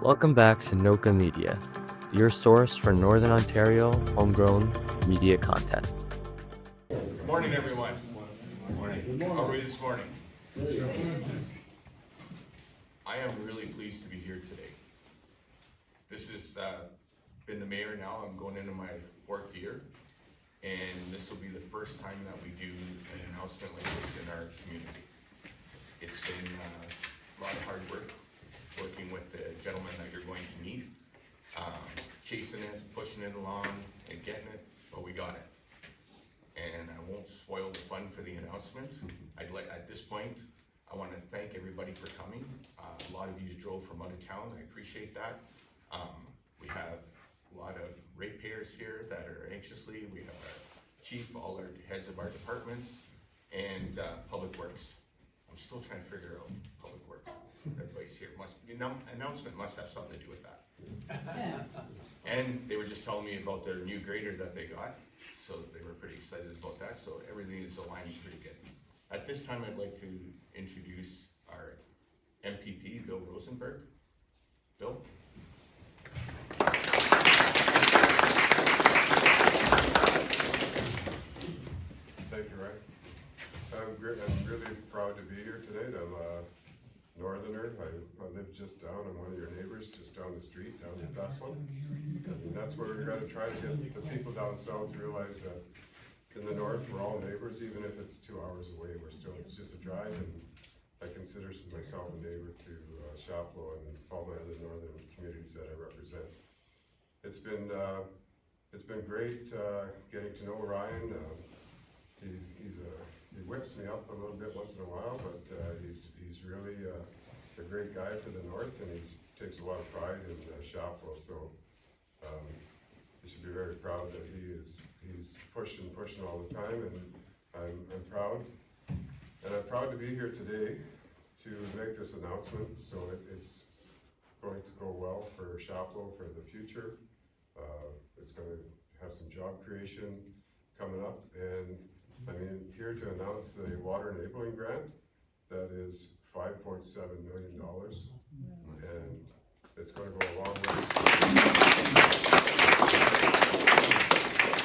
Welcome back to Noka Media, your source for Northern Ontario homegrown media content. Good morning, everyone. Good morning. How are you this morning? I am really pleased to be here today. This has been the mayor now. I'm going into my 4th year, and this will be the first time that we do an announcement like this in our community. It's been a lot of hard work working with the gentleman that you're going to meet, chasing it, pushing it along, and getting it, but we got it. And I won't spoil the fun for the announcement. At this point, I want to thank everybody for coming. A lot of you drove from out of town. I appreciate that. We have a lot of ratepayers here that are anxiously. We have our chief, all our heads of our departments, and Public Works. I'm still trying to figure out Public Works. Everybody's here. The announcement must have something to do with that. And they were just telling me about their new grader that they got. So they were pretty excited about that, so everything is aligning pretty good. At this time, I'd like to introduce our MPP, Bill Rosenberg. Bill? Thank you, Ryan. I'm really proud to be here today. I'm a northerner. I live just down. I'm one of your neighbors, just down the street, down at Thusland. And that's where we're going to try to get the people down south to realize that in the north, we're all neighbors, even if it's 2 hours away. It's just a drive, and I consider myself a neighbor to Chapleau and all my other northern communities that I represent. It's been great getting to know Ryan. He whips me up a little bit once in a while, but he's really a great guy for the north, and he takes a lot of pride in Chapleau. So you should be very proud that he's pushing all the time, and I'm proud. And I'm proud to be here today to make this announcement. So it's going to go well for Chapleau for the future. It's going to have some job creation coming up, and I'm here to announce the Water Enabling Grant that is $5.7 million, and it's going to go a long ways.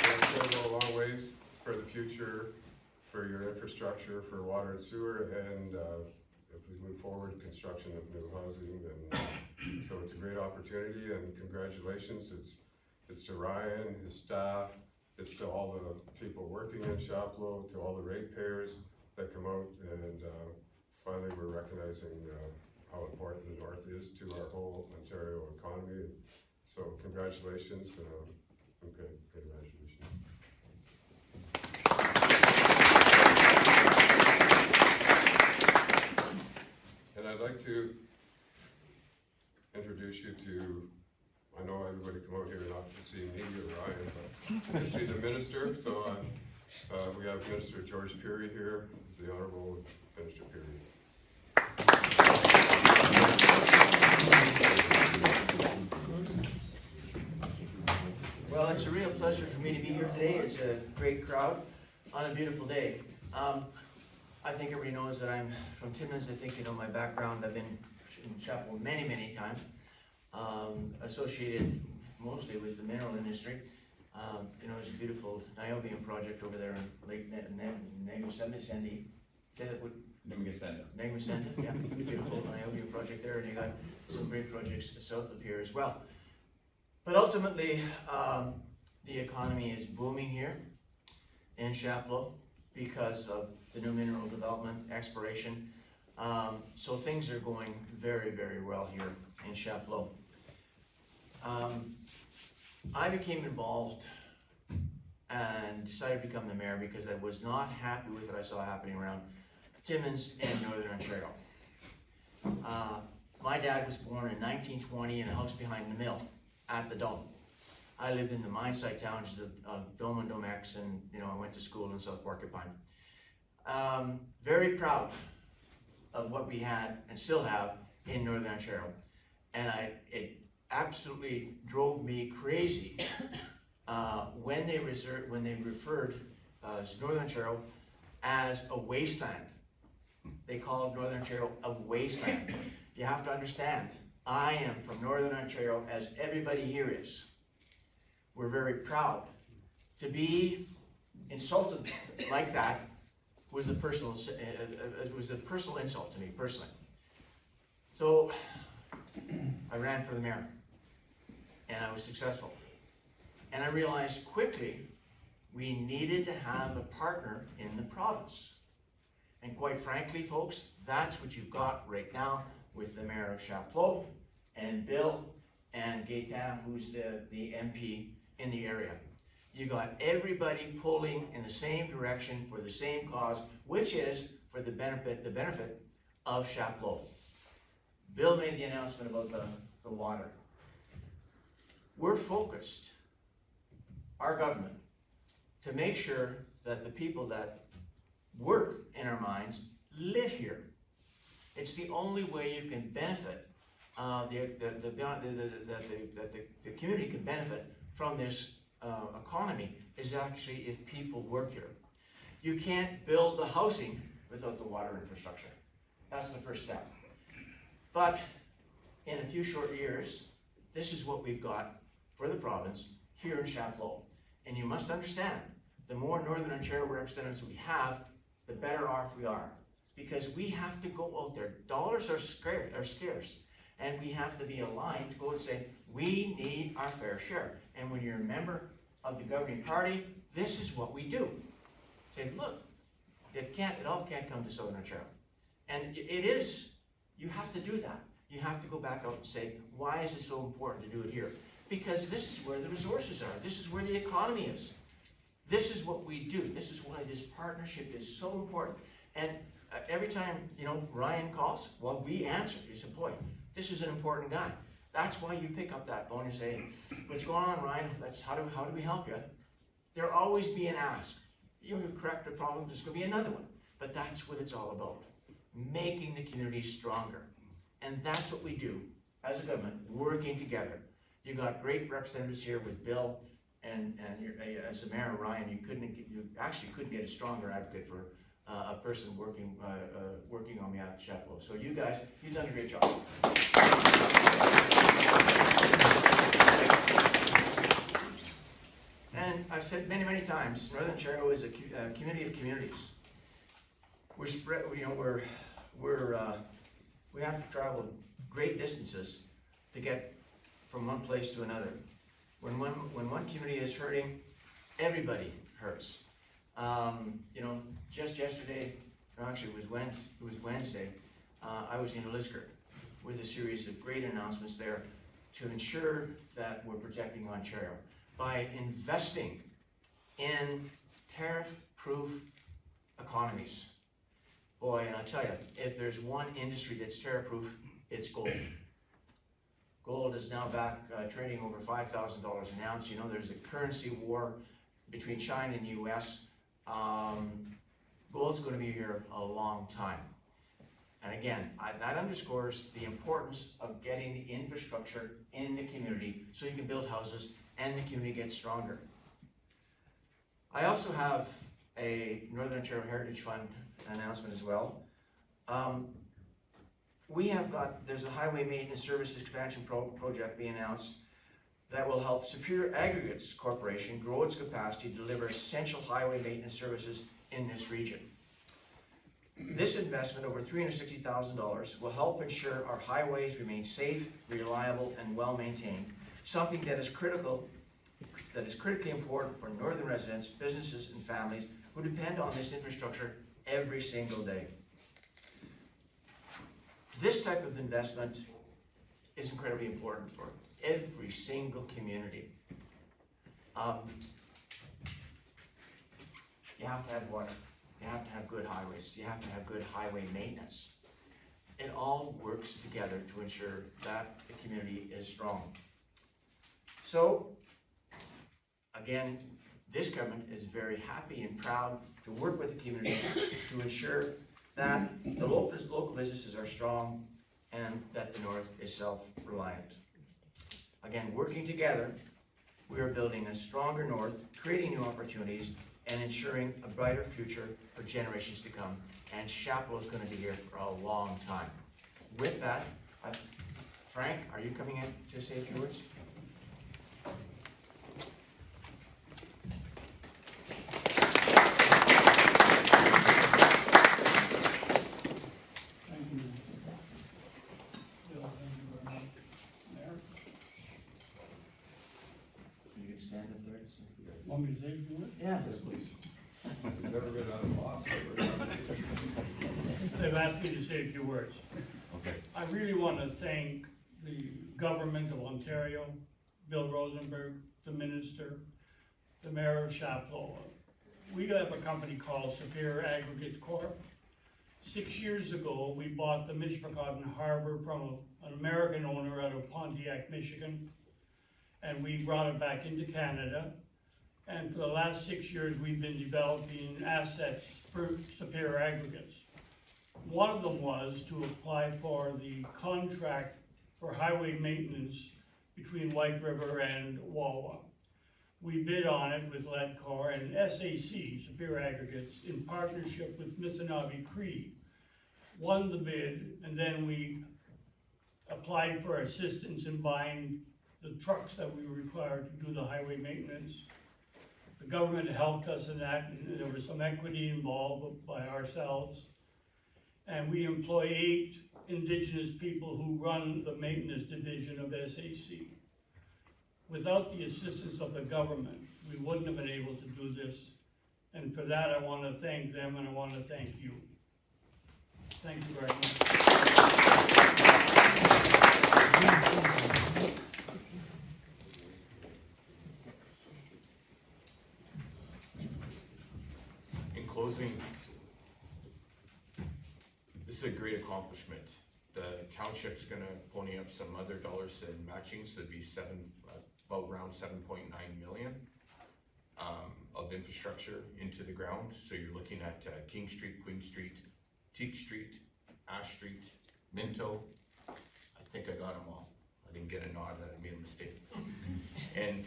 It's going to go a long ways for the future, for your infrastructure, for water and sewer, and if we move forward, construction of new housing. And so it's a great opportunity, and congratulations. It's to Ryan, his staff. It's to all the people working in Chapleau, to all the ratepayers that come out, and finally we're recognizing how important the north is to our whole Ontario economy. So congratulations, okay, congratulations. And I'd like to introduce you to, I know everybody come out here not to see me or Ryan, but to see the minister. So we have Minister George Peary here, the Honourable Minister Peary. Well, it's a real pleasure for me to be here today. It's a great crowd on a beautiful day. I think everybody knows that I'm from Timmins. I think you know my background. I've been in Chapleau many, many times. Associated mostly with the mineral industry. There's a beautiful niobium project over there in Lake Nagusenda. Say that would Nagusenda, yeah, beautiful niobium project there, and you got some great projects south of here as well. But ultimately, the economy is booming here in Chapleau because of the new mineral development, exploration. So things are going very, very well here in Chapleau. I became involved and decided to become the mayor because I was not happy with what I saw happening around Timmins and Northern Ontario. My dad was born in 1920 in a house behind the mill at the Dome. I lived in the mine site towns of Dome and Domex, and I went to school in South Porcupine. Very proud of what we had and still have in Northern Ontario, and it absolutely drove me crazy when they referred Northern Ontario as a wasteland. They called Northern Ontario a wasteland. You have to understand I am from Northern Ontario, as everybody here is. We're very proud. To be insulted like that was a personal insult to me personally. So I ran for the mayor, and I was successful. And I realized quickly we needed to have a partner in the province. And quite frankly, folks, that's what you've got right now with the mayor of Chapleau and Bill and Gaetan, who's the MP in the area. You got everybody pulling in the same direction for the same cause, which is for the benefit of Chapleau. Bill made the announcement about the water. We're focused, our government, to make sure that the people that work in our mines live here. It's the only way you can benefit, the community can benefit from this economy is actually if people work here. You can't build the housing without the water infrastructure. That's the first step. But in a few short years, this is what we've got for the province here in Chapleau. And you must understand, the more Northern Ontario representatives we have, the better off we are. Because we have to go out there. Dollars are scarce. And we have to be aligned to go and say, we need our fair share. And when you're a member of the governing party, this is what we do. Say, look, it all can't come to Southern Ontario. And it is, you have to do that. You have to go back out and say, why is it so important to do it here? Because this is where the resources are. This is where the economy is. This is what we do. This is why this partnership is so important. And every time, Ryan calls, well, we answer. He said, boy, this is an important guy. That's why you pick up that phone and say, what's going on, Ryan? How do we help you? There'll always be an ask. You correct a problem, there's going to be another one. But that's what it's all about. Making the community stronger. And that's what we do as a government, working together. You got great representatives here with Bill and as a mayor, Ryan, you actually couldn't get a stronger advocate for a person working on behalf of Chapleau. So you guys, you've done a great job. And I've said many, many times, Northern Ontario is a community of communities. We're spread, we have to travel great distances to get from one place to another. When one community is hurting, everybody hurts. Just yesterday, actually it was Wednesday, I was in Lisgar with a series of great announcements there to ensure that we're protecting Ontario by investing in tariff-proof economies. Boy, and I'll tell you, if there's one industry that's tariff-proof, it's gold. Gold is now back trading over $5,000 an ounce. There's a currency war between China and the U.S. Gold's going to be here a long time. And again, that underscores the importance of getting the infrastructure in the community so you can build houses and the community gets stronger. I also have a Northern Ontario Heritage Fund announcement as well. There's a highway maintenance services expansion project being announced that will help Superior Aggregates Corporation grow its capacity to deliver essential highway maintenance services in this region. This investment, over $360,000, will help ensure our highways remain safe, reliable, and well maintained, something that is critically important for Northern residents, businesses, and families who depend on this infrastructure every single day. This type of investment is incredibly important for every single community. You have to have water. You have to have good highways. You have to have good highway maintenance. It all works together to ensure that the community is strong. So, again, this government is very happy and proud to work with the community to ensure that the local businesses are strong and that the North is self-reliant. Again, working together, we are building a stronger North, creating new opportunities, and ensuring a brighter future for generations to come. And Chapleau is going to be here for a long time. With that, Frank, are you coming in to say a few words? Thank you. Bill, thank you very much. Mayor, You can stand up there. want me to say a few words? Yeah. Yes, please. We've never been out of loss, They've asked me to say a few words. Okay. I really want to thank the government of Ontario, Bill Rosenberg, the minister, the mayor of Chapleau. We have a company called Superior Aggregates Corp. 6 years ago, we bought the Mishpachon Harbor from an American owner out of Pontiac, Michigan, and we brought it back into Canada. And for the last 6 years, we've been developing assets for Superior Aggregates. One of them was to apply for the contract for highway maintenance between White River and Wawa. We bid on it with Ledcor and SAC, Superior Aggregates, in partnership with Missinaba Cree, won the bid, and then we applied for assistance in buying the trucks that we were required to do the highway maintenance. The government helped us in that, and there was some equity involved by ourselves. And we employ 8 Indigenous people who run the maintenance division of SAC. Without the assistance of the government, we wouldn't have been able to do this. And for that, I want to thank them, and I want to thank you. Thank you very much. In closing, this is a great accomplishment. The township's gonna pony up some other dollars in matching, so it'd be about around 7.9 million of infrastructure into the ground. So you're looking at King Street, Queen Street, Teak Street, Ash Street, Minto. I think I got them all. I didn't get a nod that I made a mistake. And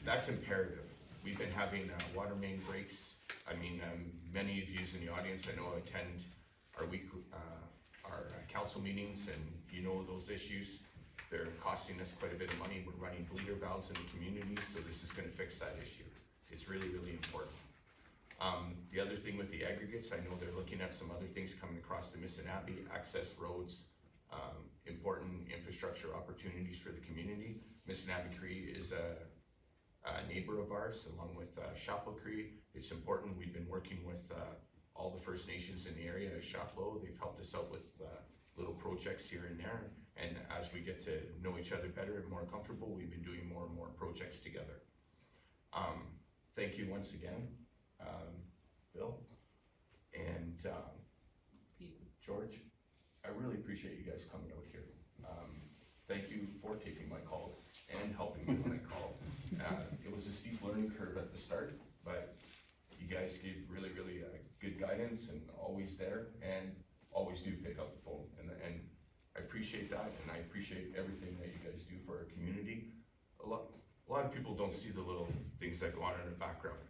that's imperative. We've been having water main breaks. I mean, many of you in the audience, I know, attend our council meetings, and you know those issues. They're costing us quite a bit of money. We're running bleeder valves in the community, so this is gonna fix that issue. It's really, really important. The other thing with the aggregates, I know they're looking at some other things coming across the Missinaba, access roads, important infrastructure opportunities for the community. Missinaba Cree is a neighbor of ours, along with Chapleau Cree. It's important. We've been working with all the First Nations in the area as Chapleau. They've helped us out with little projects here and there. And as we get to know each other better and more comfortable, we've been doing more and more projects together. Thank you once again, Bill and George. I really appreciate you guys coming out here. Thank you for taking my calls and helping me when I call. It was a steep learning curve at the start, but you guys gave really, really good guidance and always there, and always do pick up the phone. And I appreciate that, and I appreciate everything that you guys do for our community. A lot of people don't see the little things that go on in the background.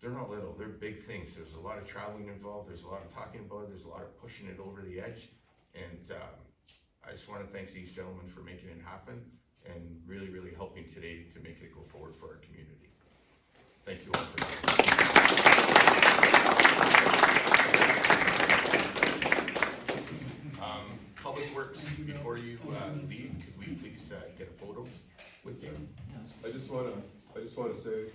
They're not little, they're big things. There's a lot of traveling involved, there's a lot of talking about it, there's a lot of pushing it over the edge. And I just want to thank these gentlemen for making it happen and really, really helping today to make it go forward for our community. Thank you all for that. Public Works, before you leave, could we please get a photo with you? I just wanna say,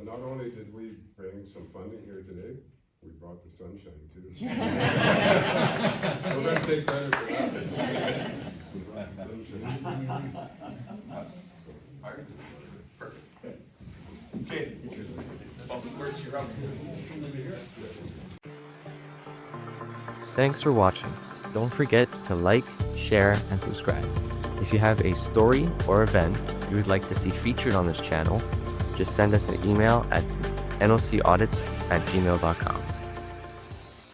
not only did we bring some funding here today, we brought the sunshine too. I'm gonna take credit for that. We brought the sunshine. All right, perfect. Okay, Public Works, you're up. Thanks for watching. Don't forget to like, share, and subscribe. If you have a story or event you would like to see featured on this channel, just send us an email at nocaudits@gmail.com.